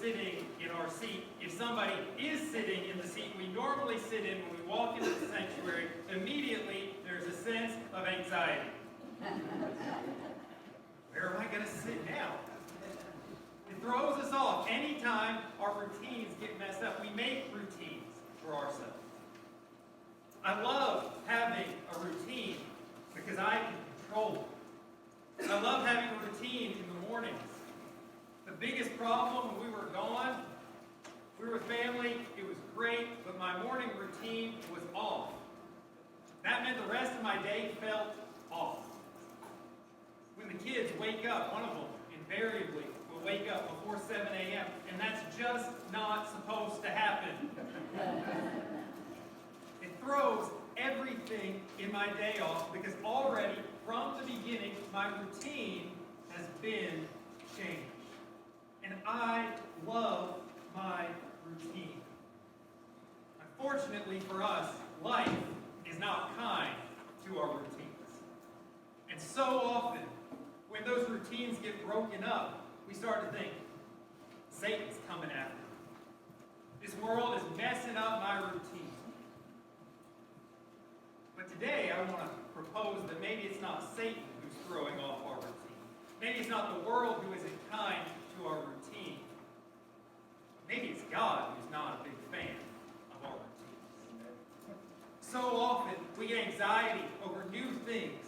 sitting in our seat, if somebody is sitting in the seat we normally sit in when we walk into the sanctuary, immediately there's a sense of anxiety. Where am I going to sit now? It throws us off. Anytime our routines get messed up, we make routines for ourselves. I love having a routine because I can control it. I love having a routine in the mornings. The biggest problem when we were gone, we were with family, it was great, but my morning routine was off. That meant the rest of my day felt off. When the kids wake up, one of them invariably will wake up before 7 a.m., and that's just not supposed to happen. It throws everything in my day off because already from the beginning, my routine has been changed. And I love my routine. Unfortunately for us, life is not kind to our routines. And so often, when those routines get broken up, we start to think, Satan's coming after me. This world is messing up my routine. But today, I want to propose that maybe it's not Satan who's throwing off our routine. Maybe it's not the world who isn't kind to our routine. Maybe it's God who's not a big fan of our routines. So often, we get anxiety over new things,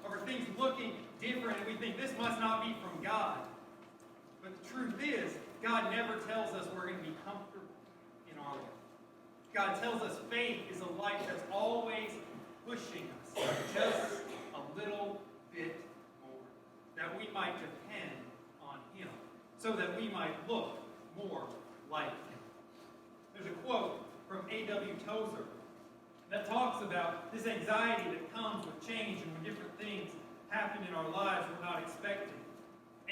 over things looking different, and we think this must not be from God. But the truth is, God never tells us we're going to be comfortable in our life. God tells us faith is a life that's always pushing us just a little bit more, that we might depend on Him, so that we might look more like Him. There's a quote from A.W. Tozer that talks about this anxiety that comes with change and when different things happen in our lives we're not expecting.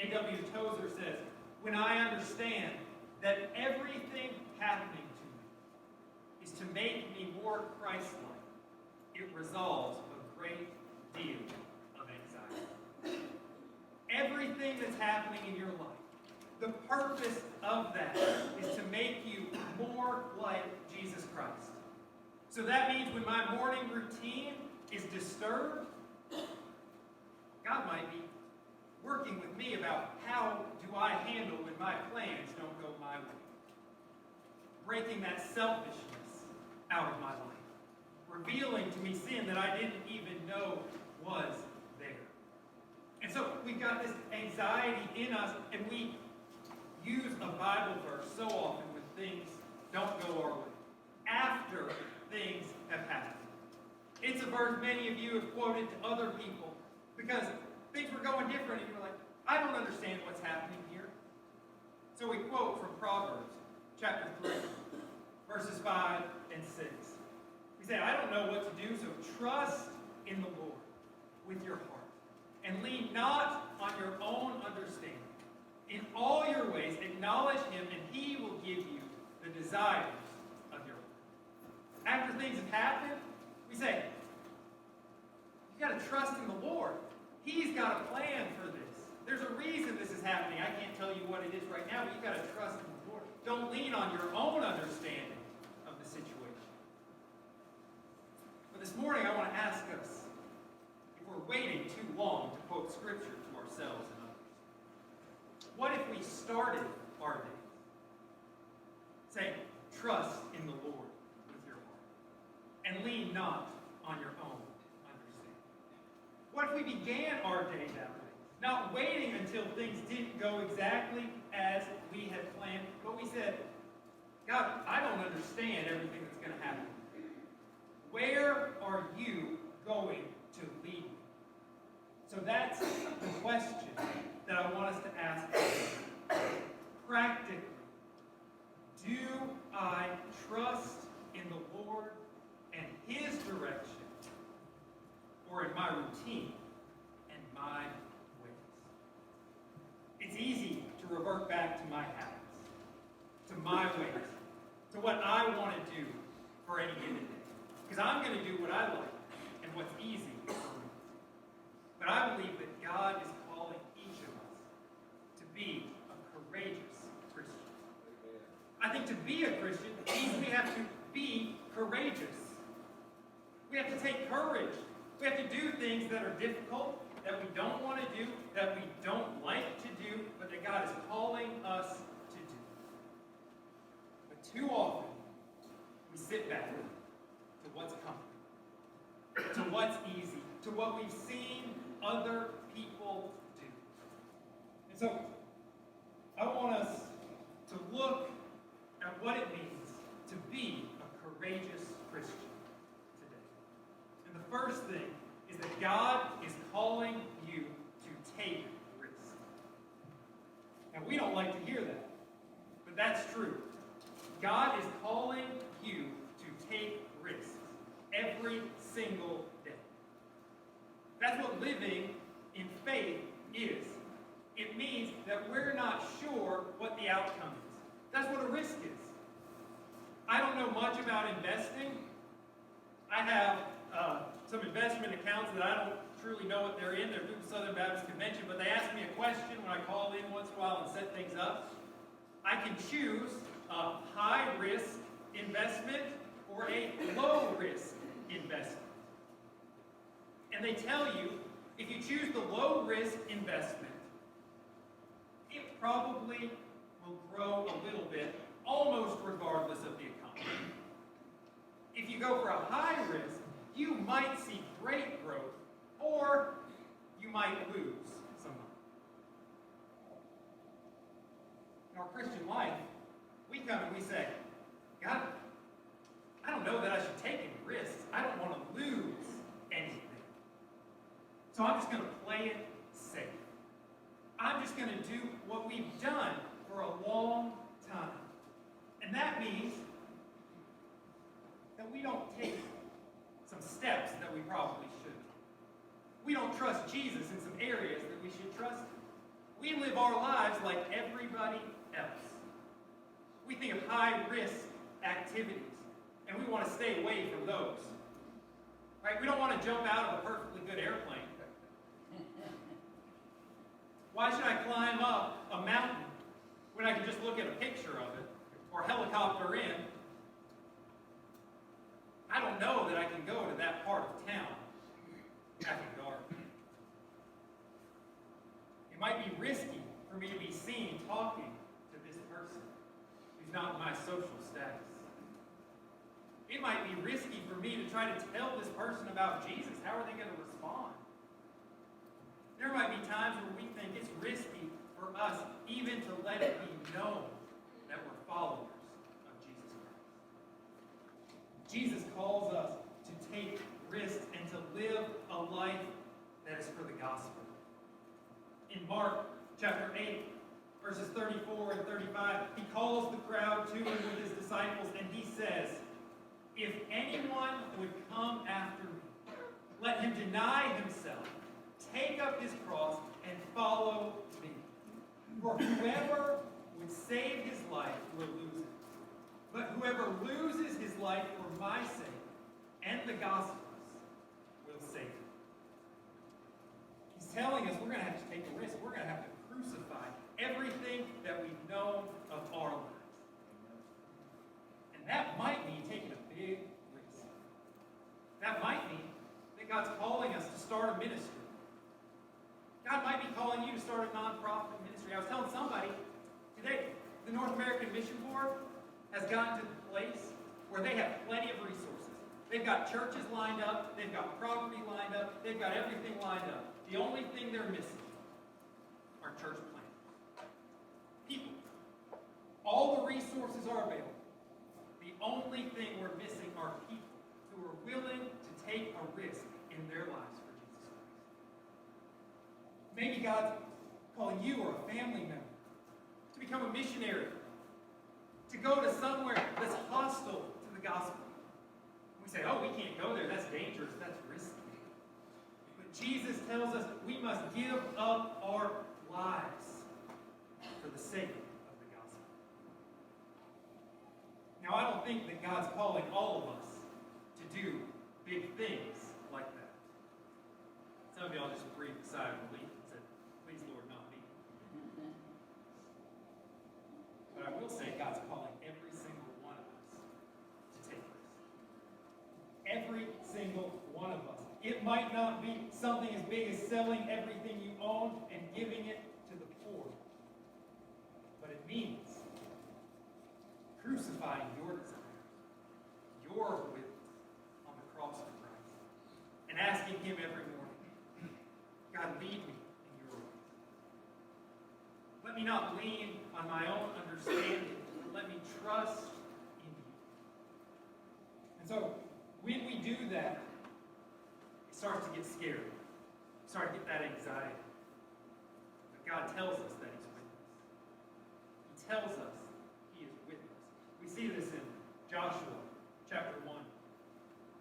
A.W. Tozer says, "When I understand that everything happening to me is to make me more Christ-like, it resolves a great deal of anxiety." Everything that's happening in your life, the purpose of that is to make you more like Jesus Christ. So that means when my morning routine is disturbed, God might be working with me about how do I handle when my plans don't go my way. Breaking that selfishness out of my life. Revealing to me sin that I didn't even know was there. And so we've got this anxiety in us, and we use a Bible verse so often when things don't go our way. After things have happened. It's a verse many of you have quoted to other people because things were going different and you're like, I don't understand what's happening here. So we quote from Proverbs chapter 3, verses 5 and 6. We say, I don't know what to do, so trust in the Lord with your heart and lean not on your own understanding. In all your ways acknowledge Him and He will give you the desires of your heart. After things have happened, we say, you've got to trust in the Lord. He's got a plan for this. There's a reason this is happening. I can't tell you what it is right now, but you've got to trust in the Lord. Don't lean on your own understanding of the situation. But this morning, I want to ask us if we're waiting too long to quote Scripture to ourselves and others. What if we started our day saying, trust in the Lord with your heart and lean not on your own understanding? What if we began our day that way? Not waiting until things didn't go exactly as we had planned, but we said, God, I don't understand everything that's going to happen. Where are you going to lead me? So that's the question that I want us to ask. Practically, do I trust in the Lord and His direction, or in my routine and my ways? It's easy to revert back to my habits, to my ways, to what I want to do for any given day. Because I'm going to do what I like and what's easy for me. But I believe that God is calling each of us to be a courageous Christian. I think to be a Christian means we have to be courageous. We have to take courage. We have to do things that are difficult, that we don't want to do, that we don't like to do, but that God is calling us to do. But too often, we sit back to what's comfortable, to what's easy, to what we've seen other people do. And so, I want us to look at what it means to be a courageous Christian today. And the first thing is that God is calling you to take risks. Now, we don't like to hear that, but that's true. God is calling you to take risks every single day. That's what living in faith is. It means that we're not sure what the outcome is. That's what a risk is. I don't know much about investing. I have some investment accounts that I don't truly know what they're in. They're through the Southern Baptist Convention, but they ask me a question when I call in once in a while and set things up. I can choose a high-risk investment or a low-risk investment. And they tell you, if you choose the low-risk investment, it probably will grow a little bit, almost regardless of the economy. If you go for a high risk, you might see great growth, or you might lose some money. In our Christian life, we come and we say, God, I don't know that I should take any risks. I don't want to lose anything. So I'm just going to play it safe. I'm just going to do what we've done for a long time. And that means that we don't take some steps that we probably should. We don't trust Jesus in some areas that we should trust him. We live our lives like everybody else. We think of high-risk activities, and we want to stay away from those. Right? We don't want to jump out of a perfectly good airplane. Why should I climb up a mountain when I can just look at a picture of it or helicopter in? I don't know that I can go to that part of town after dark. It might be risky for me to be seen talking to this person who's not in my social status. It might be risky for me to try to tell this person about Jesus. How are they going to respond? There might be times where we think it's risky for us even to let it be known that we're followers of Jesus Christ. Jesus calls us to take risks and to live a life that is for the gospel. In Mark chapter 8, verses 34 and 35, he calls the crowd to him with his disciples, and he says, "If anyone would come after me, let him deny himself, take up his cross, and follow me. For whoever would save his life will lose it. But whoever loses his life for my sake and the gospel's will save it." He's telling us we're going to have to take a risk. We're going to have to crucify everything that we've known of our lives. And that might mean taking a big risk. That might mean that God's calling us to start a ministry. God might be calling you to start a nonprofit ministry. I was telling somebody today, the North American Mission Board has gotten to the place where they have plenty of resources. They've got churches lined up. They've got property lined up. They've got everything lined up. The only thing they're missing are church planters. People. All the resources are available. The only thing we're missing are people who are willing to take a risk in their lives for Jesus Christ. Maybe God's calling you or a family member to become a missionary, to go to somewhere that's hostile to the gospel. We say, oh, we can't go there. That's dangerous. That's risky. But Jesus tells us we must give up our lives for the sake of the gospel. Now, I don't think that God's calling all of us to do big things like that. Some of y'all just breathed a sigh of relief and said, please, Lord, not me. But I will say God's calling every It might not be something as big as selling everything you own and giving it to the poor. But it means crucifying your desires, your will on the cross of Christ, and asking Him every morning, God, lead me in your ways. Let me not lean on my own understanding, but let me trust in you. And so, when we do that, it starts to get scary. We start to get that anxiety. But God tells us that He's with us. He tells us He is with us. We see this in Joshua chapter 1.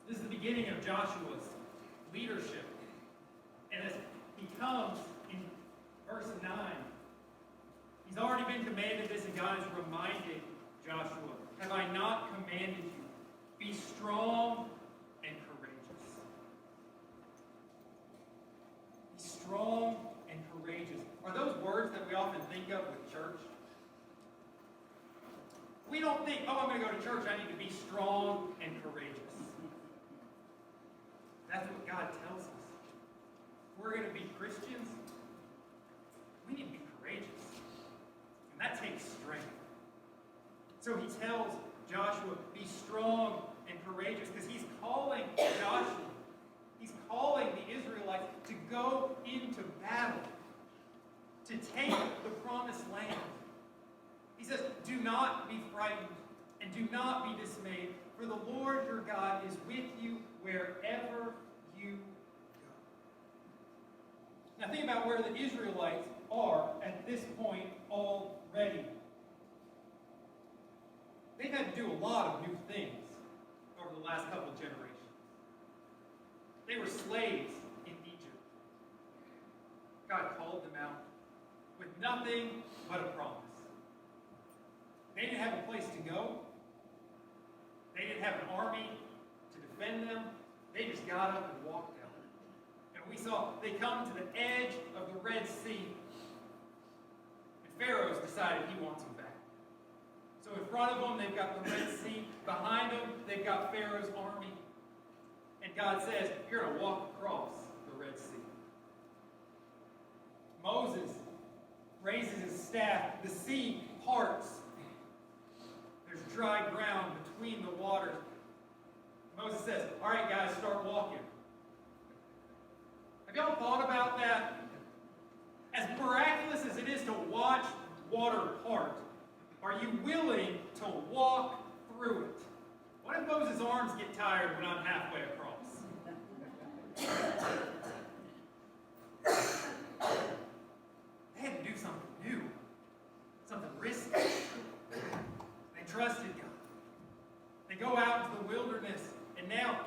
This is the beginning of Joshua's leadership. And as he comes in verse 9, he's already been commanded this, and God is reminding Joshua, have I not commanded you? Be strong and courageous. Be strong and courageous. Are those words that we often think of with church? We don't think, oh, I'm going to go to church, I need to be strong and courageous. That's what God tells us. If we're going to be Christians, we need to be courageous. And that takes strength. So he tells Joshua, be strong and courageous, because he's calling Joshua, he's calling the Israelites to go into battle, to take the promised land. He says, do not be frightened and do not be dismayed, for the Lord your God is with you wherever you go. Now think about where the Israelites are at this point already. They've had to do a lot of new things over the last couple of generations. They were slaves in Egypt. God called them out with nothing but a promise. They didn't have a place to go. They didn't have an army to defend them. They just got up and walked out. And we saw they come to the edge of the Red Sea. And Pharaoh's decided he wants them back. So in front of them, they've got the Red Sea. Behind them, they've got Pharaoh's army. And God says, you're going to walk across the Red Sea. Moses raises his staff. The sea parts. There's dry ground between the waters. Moses says, all right, guys, start walking. Have y'all thought about that? As miraculous as it is to watch water part, are you willing to walk through it? What if Moses' arms get tired when I'm halfway across? They had to do something new, something risky. They trusted God. They go out into the wilderness, and now,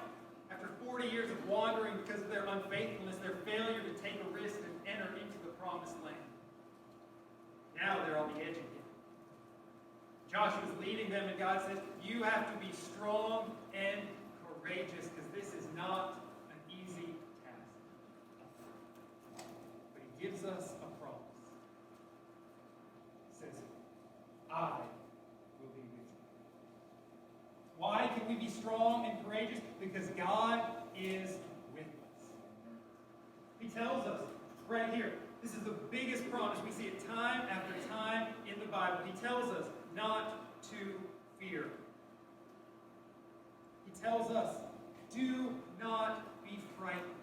after 40 years of wandering because of their unfaithfulness, their failure to take a risk and enter into the promised land, now they're on the edge again. Joshua's leading them, and God says, you have to be strong and courageous, because this is not an easy task. But he gives us a promise. He says, I will be with you. Why can we be strong and courageous? Because God is with us. He tells us right here, this is the biggest promise. We see it time after time in the Bible. He tells us not to fear. He tells us, do not be frightened.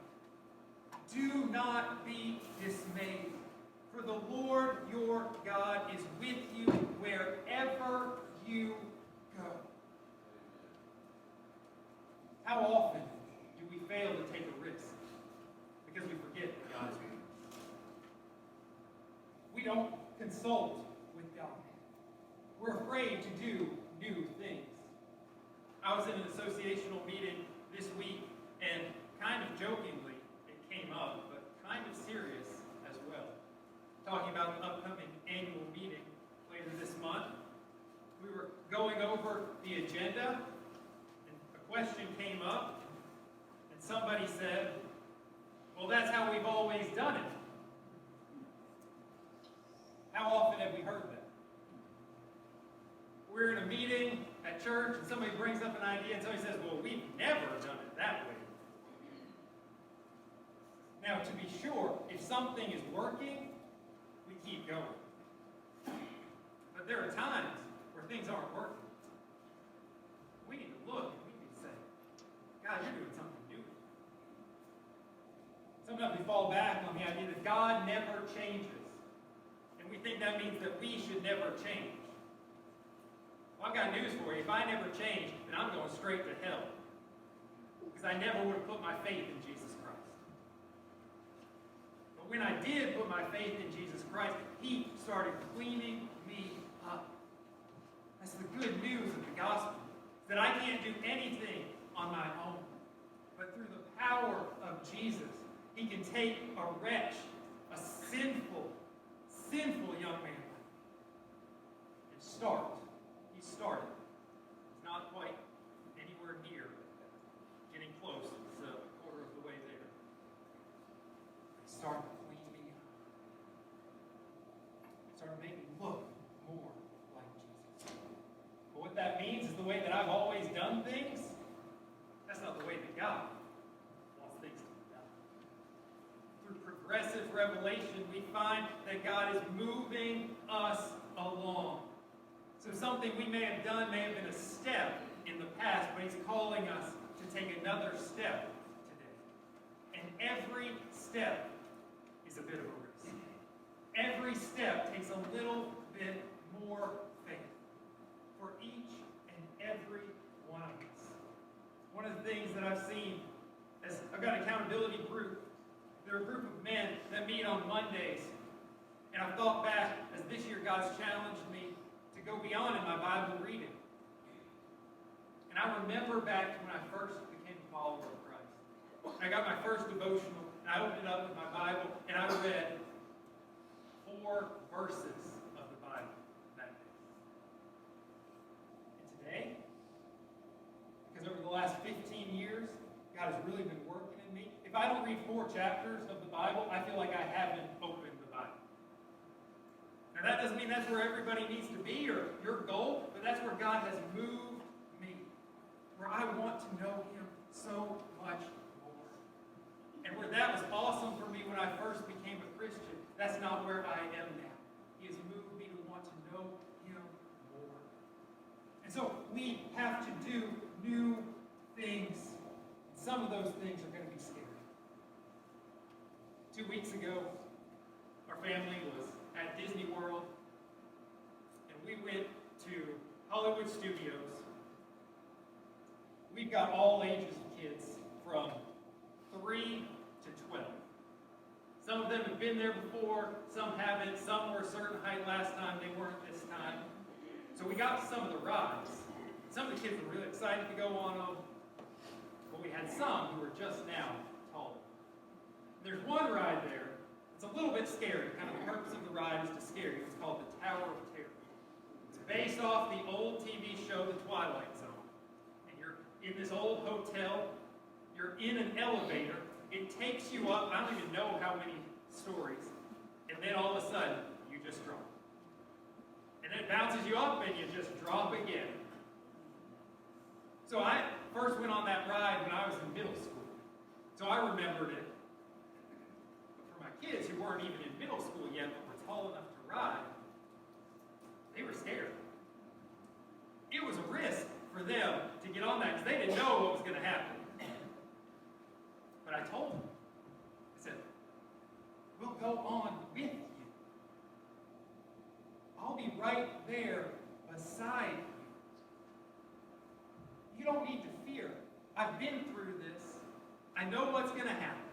Do not be dismayed. For the Lord your God is with you wherever you go. How often do we fail to take a risk because we forget that God is with us? We don't consult with God. We're afraid to do new things. I was in an associational meeting this week, and kind of jokingly, it came up, but kind of serious as well. Talking about the upcoming annual meeting later this month. We were going over the agenda, and a question came up, and somebody said, well, that's how we've always done it. How often have we heard that? We're in a meeting at church, and somebody brings up an idea, and somebody says, well, we've never done it that way. where things aren't working, we need to look and we need to say, God, you're doing something new. Sometimes we fall back on the idea that God never changes. And we think that means that we should never change. Well, I've got news for you. If I never change, then I'm going straight to hell. Because I never would have put my faith in Jesus Christ. But when I did put my faith in Jesus Christ, He started cleaning me up. That's the good news of the gospel. That I can't do anything on my own. But through the power of Jesus, He can take a wretch, a sinful young man, and start. He started. It's not quite anywhere near getting close. It's a quarter of the way there. He started cleaning me up. Started making me look more like Jesus. But what that means is the way that I've always done things, that's not the way that God wants things to be done. Through progressive revelation, we find that God is moving us along. So something we may have done may have been a step in the past, but He's calling us to take another step today. And every step is a bit of a risk. Every step takes a little bit more faith for each and every one of us. One of the things that I've seen is I've got an accountability group. They're a group of men that meet on Mondays. And I've thought back as this year God's challenged me to go beyond in my Bible reading. And I remember back to when I first became a follower of Christ. I got my first devotional, and I opened it up with my Bible, and I read 4 verses of the Bible that day. And today, because over the last 15 years, God has really been working in me. If I don't read 4 chapters of the Bible, I feel like I haven't opened the Bible. Now that doesn't mean that's where everybody needs to be or your goal, but that's where God has moved me. Where I want to know Him so much more. And where that was awesome for me when I first became a Christian, that's not where I am now. He has moved me to want to know Him more. And so we have to do new things. Some of those things are going to be scary. 2 weeks ago, our family was at Disney World, and we went to Hollywood Studios. We've got all ages of kids from 3 to 12. Some of them have been there before, some haven't, some were a certain height last time, they weren't this time. So we got some of the rides. Some of the kids were really excited to go on them, but we had some who were just now taller. There's one ride there that's a little bit scary. Kind of the purpose of the ride is to scare you. It's called the Tower of Terror. It's based off the old TV show, The Twilight Zone. And you're in this old hotel. You're in an elevator. It takes you up, I don't even know how many stories. And then all of a sudden, you just drop. And then it bounces you up and you just drop again. So I first went on that ride when I was in middle school. So I remembered it. But for my kids who weren't even in middle school yet, but were tall enough to ride, they were scared. It was a risk for them to get on that because they didn't know what was going to happen. But I told them, I said, we'll go on with you. I'll be right there beside you. You don't need to fear. I've been through this. I know what's going to happen.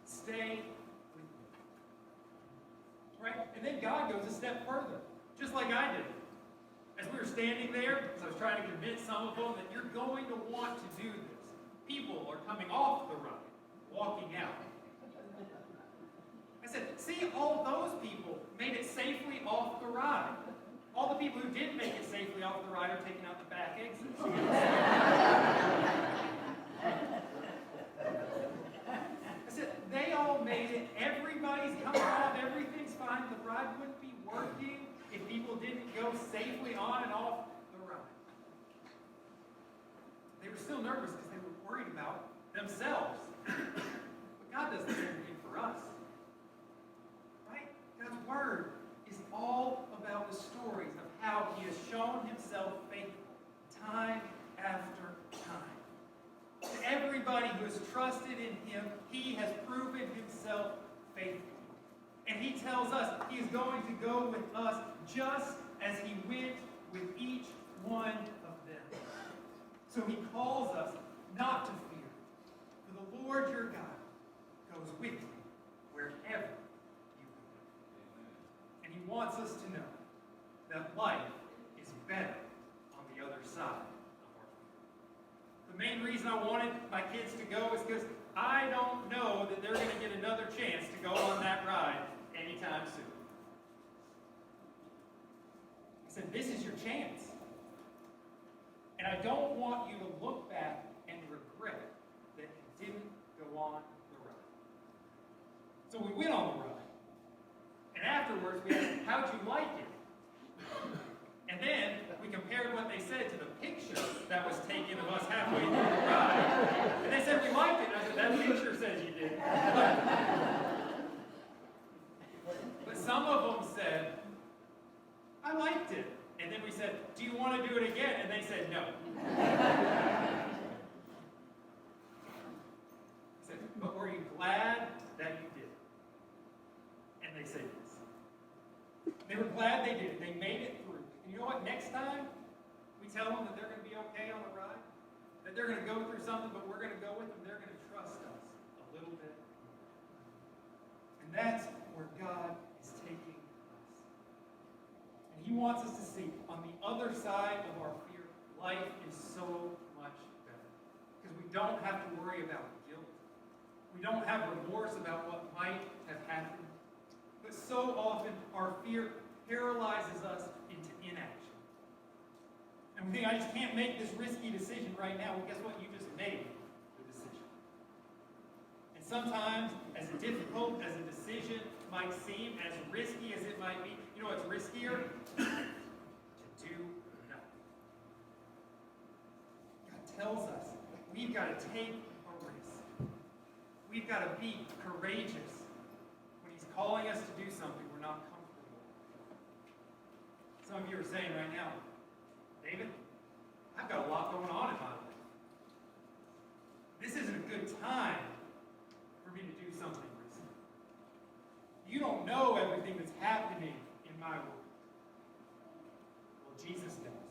Stay with me. Right? And then God goes a step further, just like I did. As we were standing there, as I was trying to convince some of them that you're going to want to do this. People are coming off the ride, walking out. I said, see, all those people made it safely off the ride. All the people who didn't make it safely off the ride are taking out the back exits. I said, they all made it. Everybody's coming off. Everything's fine. The ride wouldn't be working if people didn't go safely on and off the ride. They were still nervous because they were worried about themselves. But God does the same thing for us. Right? God's Word is all about the stories of how he has shown himself faithful time after time. To everybody who has trusted in him, he has proven himself faithful. And he tells us he is going to go with us just as he went with each one of them. So he calls us not to fear, for the Lord your God goes with you wherever you go. And he wants us to know that life is better on the other side of our fear. The main reason I wanted my kids to go is because I don't know that they're going to get another chance to go on that ride anytime soon. I said, this is your chance. And I don't want you to look back and regret that you didn't go on the ride. So we went on the ride. And afterwards we asked, how'd you like it? And then we compared what they said to the picture that was taken of us halfway through the ride. And they said, we liked it. And I said, that picture says you did. But some of them said, I liked it. And then we said, do you want to do it again? And they said, no. I said, but were you glad that you did? And they said yes. They were glad they did it. They made it through. And you know what? Next time, we tell them that they're going to be okay on the ride, that they're going to go through something, but we're going to go with them. They're going to trust us a little bit. And that's where God is taking us. And he wants us to see on the other side of our fear, life is so much better. Because we don't have to worry about guilt. We don't have remorse about what might have happened. But so often our fear paralyzes us into inaction. And we think, I just can't make this risky decision right now. Well, guess what? You just made the decision. And sometimes, as difficult as a decision might seem, as risky as it might be, you know what's riskier? To do nothing. God tells us we've got to take a risk. We've got to be courageous when he's calling us to do something we're not comfortable with. Some of you are saying right now, David, I've got a lot going on in my life. This isn't a good time for me to do something risky. You don't know everything that's happening in my world. Well, Jesus does.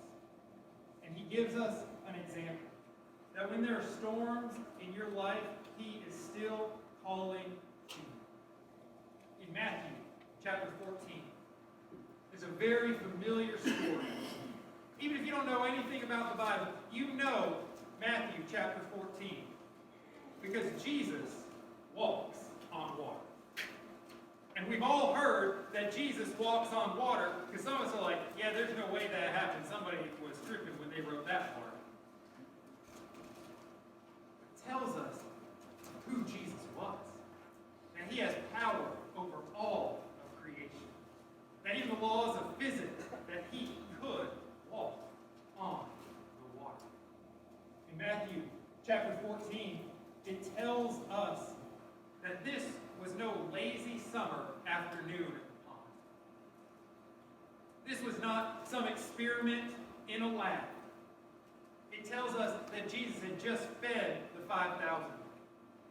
And he gives us an example that when there are storms in your life, he is still calling to you. In Matthew chapter 14, there's a very familiar story. Even if you don't know anything about the Bible, you know Matthew chapter 14 because Jesus walks on water. And we've all heard that Jesus walks on water because some of us are like, yeah, there's no way that happened. Somebody was tripping when they wrote that part. It tells us who Jesus was. That he has power over all of creation. That even the laws of physics, that he could walk on the water. In Matthew chapter 14, it tells us that this was no lazy summer afternoon at the pond. This was not some experiment in a lab. It tells us that Jesus had just fed the 5,000.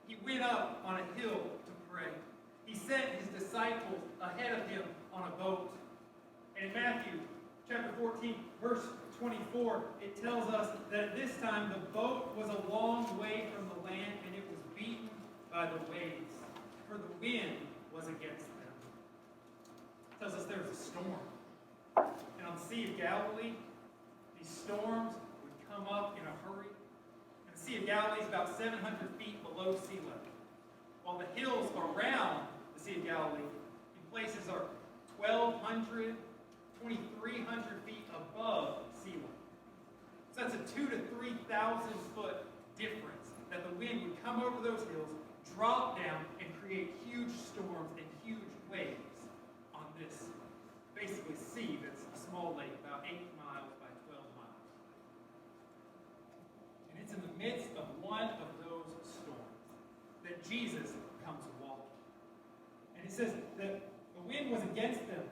He went up on a hill to pray. He sent his disciples ahead of him on a boat. And in Matthew chapter 14, verse 24, it tells us that at this time the boat was a long way from the land and it was beaten by the waves, for the wind was against them. It tells us there was a storm. And on the Sea of Galilee, these storms would come up in a hurry. And the Sea of Galilee is about 700 feet below sea level, while the hills around the Sea of Galilee in places are 1,200, 2,300 feet above sea level. So that's a 2,000 to 3,000 foot difference that the wind would come over those hills, drop down, and create huge storms and huge waves on this basically sea that's a small lake, about 8 miles by 12 miles. And it's in the midst of one of those storms that Jesus comes walking. And it says that the wind was against them.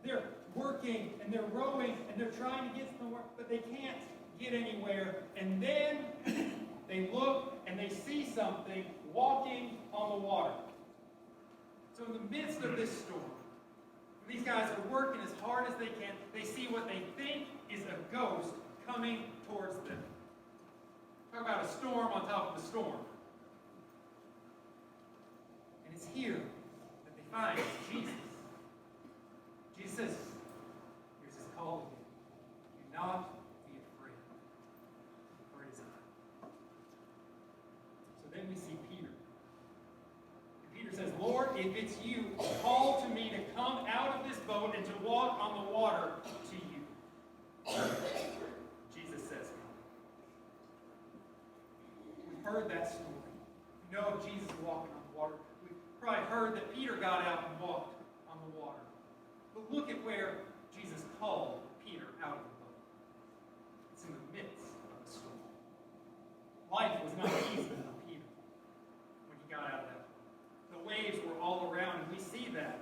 Their working and they're rowing and they're trying to get somewhere, but they can't get anywhere. And then they look and they see something walking on the water. So in the midst of this storm, these guys are working as hard as they can. They see what they think is a ghost coming towards them. Talk about a storm on top of a storm. And it's here that they find Jesus. Jesus says, here's his call again. Do not be afraid. Praise God. So then we see Peter. And Peter says, Lord, if it's you, call to me to come out of this boat and to walk on the water to you. Jesus says, come. We've heard that story. We know of Jesus walking on the water. We've probably heard that Peter got out and walked on the water. But look at where Jesus called Peter out of the boat. It's in the midst of a storm. Life was not easy for Peter when he got out of that boat. The waves were all around, and we see that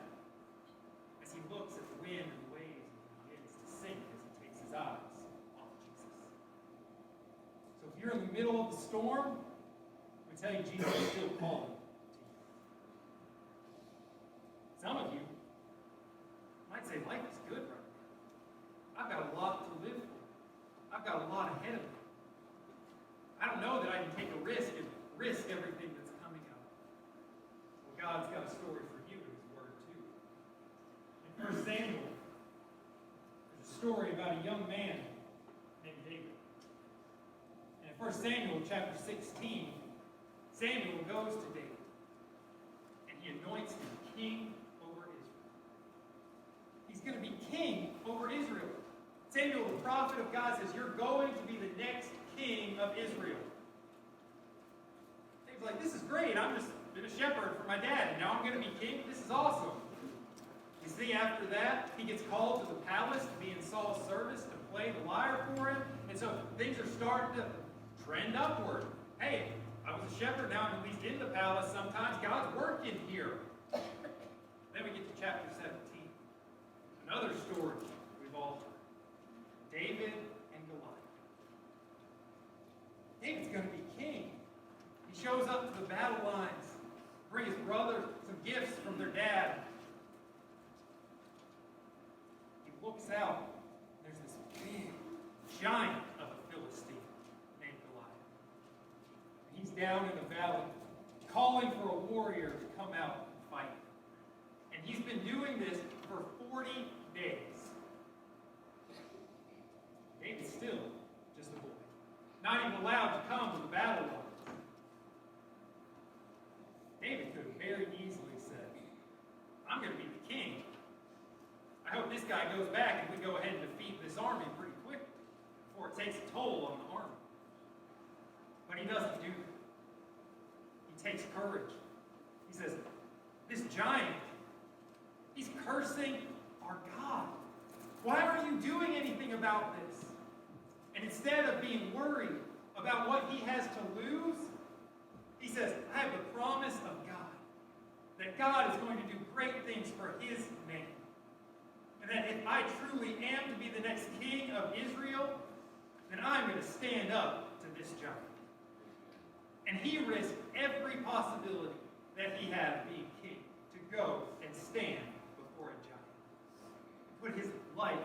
as he looks at the wind and the waves, and he begins to sink as he takes his eyes off Jesus. So if you're in the middle of the storm, we tell you Jesus is still calling to you. Some of you might say, life is good right now. I've got a lot to live for. I've got a lot ahead of me. I don't know that I can take a risk and risk everything that's coming up. Well, God's got a story for you in his word too. In 1 Samuel, there's a story about a young man named David. And in 1 Samuel chapter 16, Samuel goes to David and he anoints him king over Israel. He's going to be king over Israel. Samuel, the prophet of God, says, you're going to be the next king of Israel. David's like, this is great. I'm just been a shepherd for my dad, and now I'm going to be king. This is awesome. You see, after that, he gets called to the palace to be in Saul's service to play the lyre for him. And so things are starting to trend upward. Hey, I was a shepherd, now I'm at least in the palace sometimes. God's working here. Then we get to chapter 17. Another story we've all heard. David and Goliath. David's going to be king. He shows up to the battle lines, bring his brother some gifts from their dad. He looks out, and there's this big giant of a Philistine named Goliath. And he's down in the valley, calling for a warrior to come out and fight. And he's been doing this for 40 days. David's still just a boy, not even allowed to come to the battle line. David could have very easily said, I'm going to be the king. I hope this guy goes back and we go ahead and defeat this army pretty quick before it takes a toll on the army. But he doesn't do that. He takes courage. He says, this giant, he's cursing our God. Why aren't you doing anything about this? And instead of being worried about what he has to lose, he says, I have the promise of God, that God is going to do great things for his name. And that if I truly am to be the next king of Israel, then I'm going to stand up to this giant. And he risked every possibility that he had of being king to go and stand before a giant. Put his life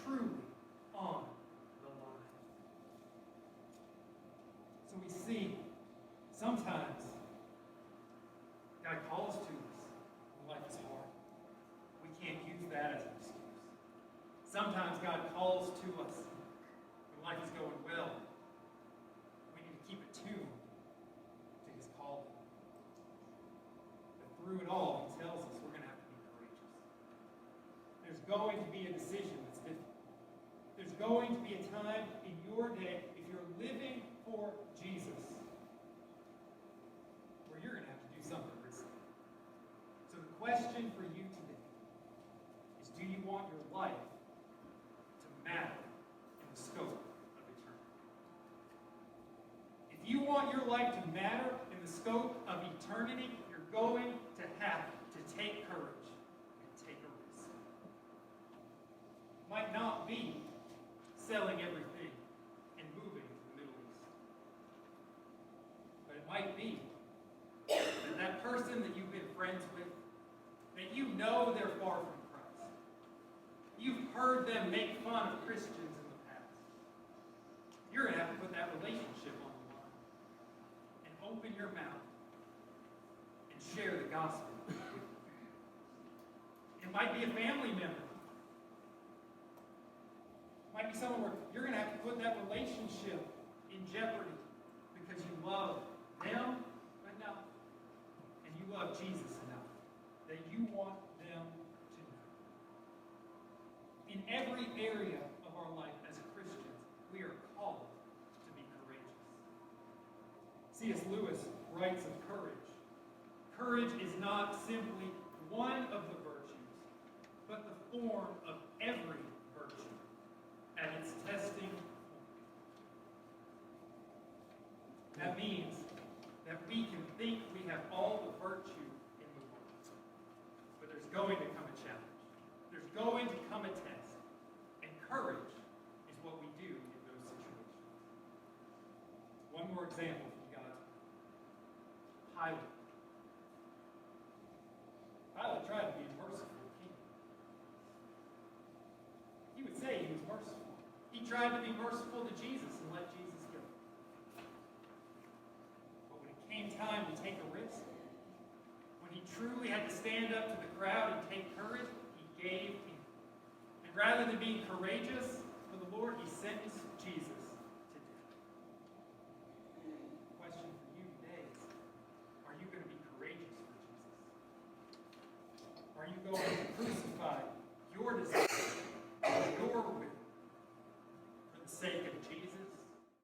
truly on the line. So we see sometimes God calls to us when life is hard. We can't use that as an excuse. Sometimes God calls to us when life is going well. We need to keep attuned to his calling. But through it all, he tells us we're going to have to be courageous. There's going to be a decision that's difficult. There's going to be a time in your day, if you're living for Jesus, where you're going to have to do something risky. So the question for you today is, do you want your life to matter in the scope of eternity? If you want your life to matter in the scope of eternity, you're going to have to take courage and take a risk. selling everything and moving to the Middle East. But it might be that that person that you've been friends with, that you know they're far from Christ. You've heard them make fun of Christians in the past. You're going to have to put that relationship on the line and open your mouth and share the gospel. It might be a family member. It might be someone where you're going to have to put that relationship in jeopardy because you love them enough and you love Jesus enough that you want them to know. In every area of our life as Christians, we are called to be courageous. C.S. Lewis writes of courage. Courage is not simply one of the virtues, but the form of every virtue at its testing point. That means that we can think we have all the virtue in the world, but there's going to come a challenge. There's going to come a test, and courage is what we do in those situations. One more example from God's word. Pilate. Pilate tried to be a merciful king. He would say he was merciful. He tried to be merciful to Jesus and let Jesus go. But when it came time to take a risk, when he truly had to stand up to the crowd and take courage, he gave in. And rather than being courageous for the Lord, he sentenced Jesus to death. The question for you today is, are you going to be courageous for Jesus? Are you going to crucify